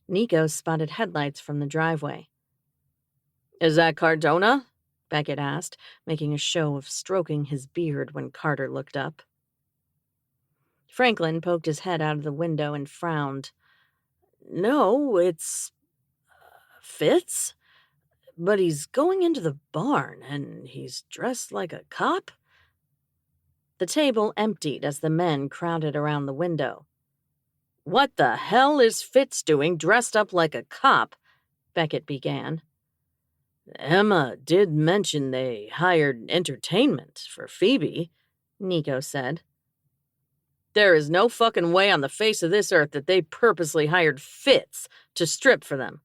Nico spotted headlights from the driveway. "Is that Cardona?" Beckett asked, making a show of stroking his beard when Carter looked up. Franklin poked his head out of the window and frowned. "No, it's Fitz, but he's going into the barn, and he's dressed like a cop." The table emptied as the men crowded around the window. "What the hell is Fitz doing dressed up like a cop?" Beckett began. "Emma did mention they hired entertainment for Phoebe," Nico said. "There is no fucking way on the face of this earth that they purposely hired Fitz to strip for them,"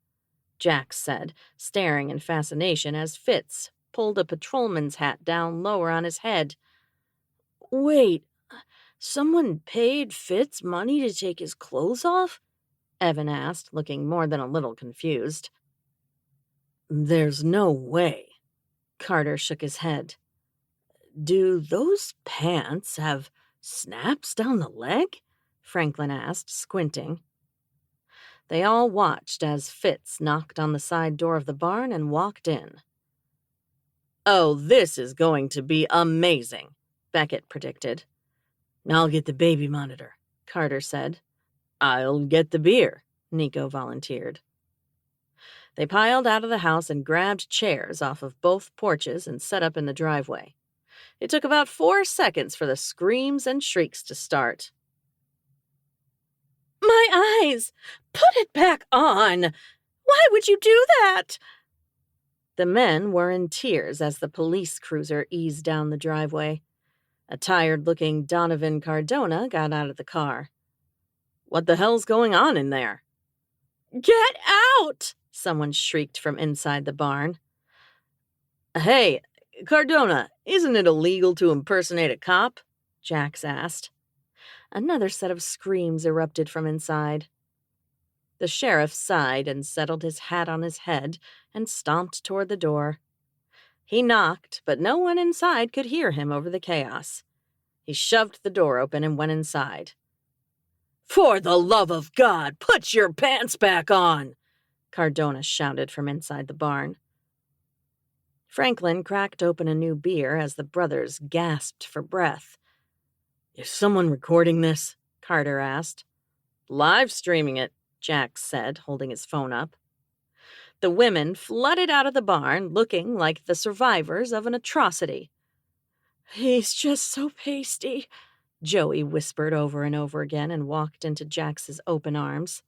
Jax said, staring in fascination as Fitz pulled a patrolman's hat down lower on his head. "Wait, someone paid Fitz money to take his clothes off?" Evan asked, looking more than a little confused. "There's no way." Carter shook his head. "Do those pants have snaps down the leg?" Franklin asked, squinting. They all watched as Fitz knocked on the side door of the barn and walked in. "Oh, this is going to be amazing," Beckett predicted. "I'll get the baby monitor," Carter said. "I'll get the beer," Nico volunteered. They piled out of the house and grabbed chairs off of both porches and set up in the driveway. It took about 4 seconds for the screams and shrieks to start. "My eyes! Put it back on! Why would you do that?" The men were in tears as the police cruiser eased down the driveway. A tired-looking Donovan Cardona got out of the car. "What the hell's going on in there?" "Get out!" someone shrieked from inside the barn. "Hey, Cardona, isn't it illegal to impersonate a cop?" Jax asked. Another set of screams erupted from inside. The sheriff sighed and settled his hat on his head and stomped toward the door. He knocked, but no one inside could hear him over the chaos. He shoved the door open and went inside. "For the love of God, put your pants back on!" Cardona shouted from inside the barn. Franklin cracked open a new beer as the brothers gasped for breath. "Is someone recording this?" Carter asked. "Live streaming it," Jax said, holding his phone up. The women flooded out of the barn, looking like the survivors of an atrocity. "He's just so pasty," Joey whispered over and over again and walked into Jax's open arms.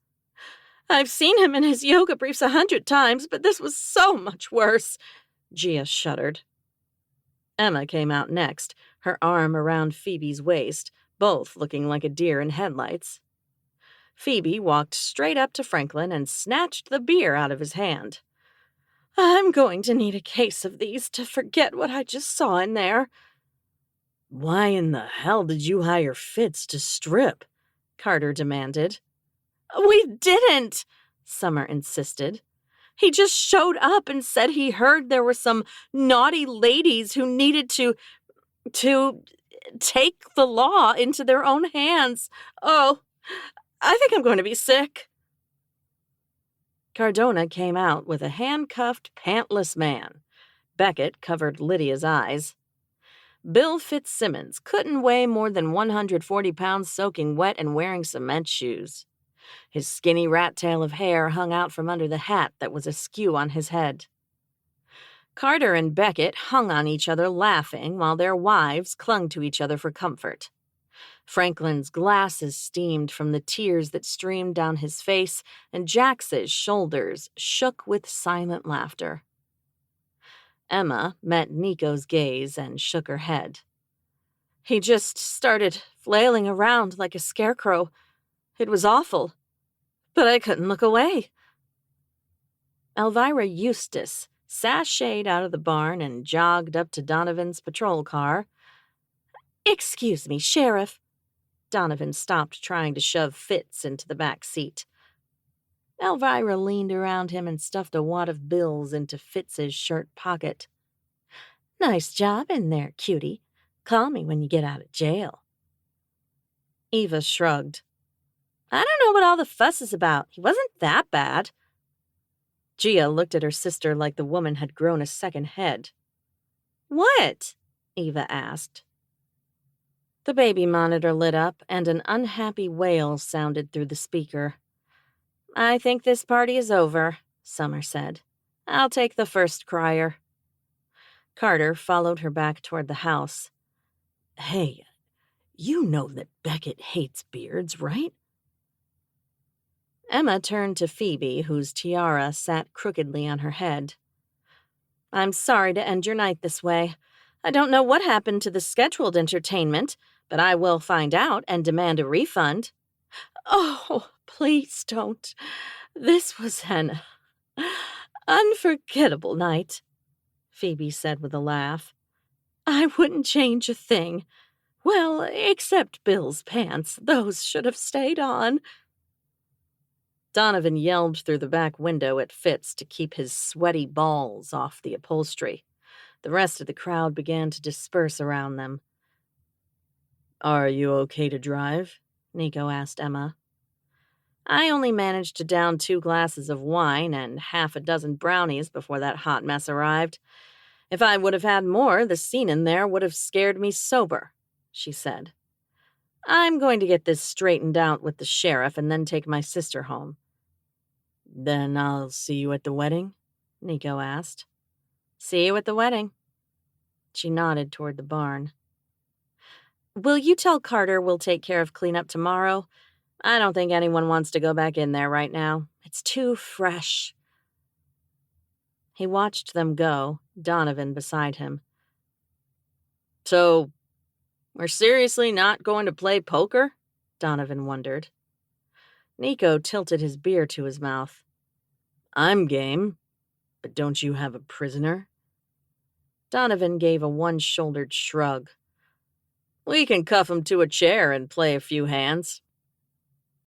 "I've seen him in his yoga briefs 100 times, but this was so much worse," Gia shuddered. Emma came out next, her arm around Phoebe's waist, both looking like a deer in headlights. Phoebe walked straight up to Franklin and snatched the beer out of his hand. "I'm going to need a case of these to forget what I just saw in there." "Why in the hell did you hire Fitz to strip?" Carter demanded. "We didn't," Summer insisted. "He just showed up and said he heard there were some naughty ladies who needed to take the law into their own hands. Oh, I think I'm going to be sick." Cardona came out with a handcuffed, pantless man. Beckett covered Lydia's eyes. Bill Fitzsimmons couldn't weigh more than 140 pounds soaking wet and wearing cement shoes. His skinny rat tail of hair hung out from under the hat that was askew on his head. Carter and Beckett hung on each other laughing while their wives clung to each other for comfort. Franklin's glasses steamed from the tears that streamed down his face, and Jax's shoulders shook with silent laughter. Emma met Nico's gaze and shook her head. "He just started flailing around like a scarecrow. It was awful, but I couldn't look away." Elvira Eustace sashayed out of the barn and jogged up to Donovan's patrol car. "Excuse me, Sheriff." Donovan stopped trying to shove Fitz into the back seat. Elvira leaned around him and stuffed a wad of bills into Fitz's shirt pocket. "Nice job in there, cutie. Call me when you get out of jail." Eva shrugged. I don't know what all the fuss is about. He wasn't that bad. Gia looked at her sister like the woman had grown a second head. What? Eva asked. The baby monitor lit up, and an unhappy wail sounded through the speaker. I think this party is over, Summer said. I'll take the first crier. Carter followed her back toward the house. Hey, you know that Beckett hates beards, right? Emma turned to Phoebe, whose tiara sat crookedly on her head. I'm sorry to end your night this way. I don't know what happened to the scheduled entertainment, but I will find out and demand a refund. Oh, please don't. This was an unforgettable night, Phoebe said with a laugh. I wouldn't change a thing. Well, except Bill's pants. Those should have stayed on. Donovan yelled through the back window at Fitz to keep his sweaty balls off the upholstery. The rest of the crowd began to disperse around them. Are you okay to drive? Nico asked Emma. I only managed to down 2 glasses of wine and half a dozen brownies before that hot mess arrived. If I would have had more, the scene in there would have scared me sober, she said. I'm going to get this straightened out with the sheriff and then take my sister home. Then I'll see you at the wedding? Nico asked. See you at the wedding. She nodded toward the barn. Will you tell Carter we'll take care of cleanup tomorrow? I don't think anyone wants to go back in there right now. It's too fresh. He watched them go, Donovan beside him. So, we're seriously not going to play poker? Donovan wondered. Nico tilted his beer to his mouth. I'm game, but don't you have a prisoner? Donovan gave a one-shouldered shrug. We can cuff him to a chair and play a few hands.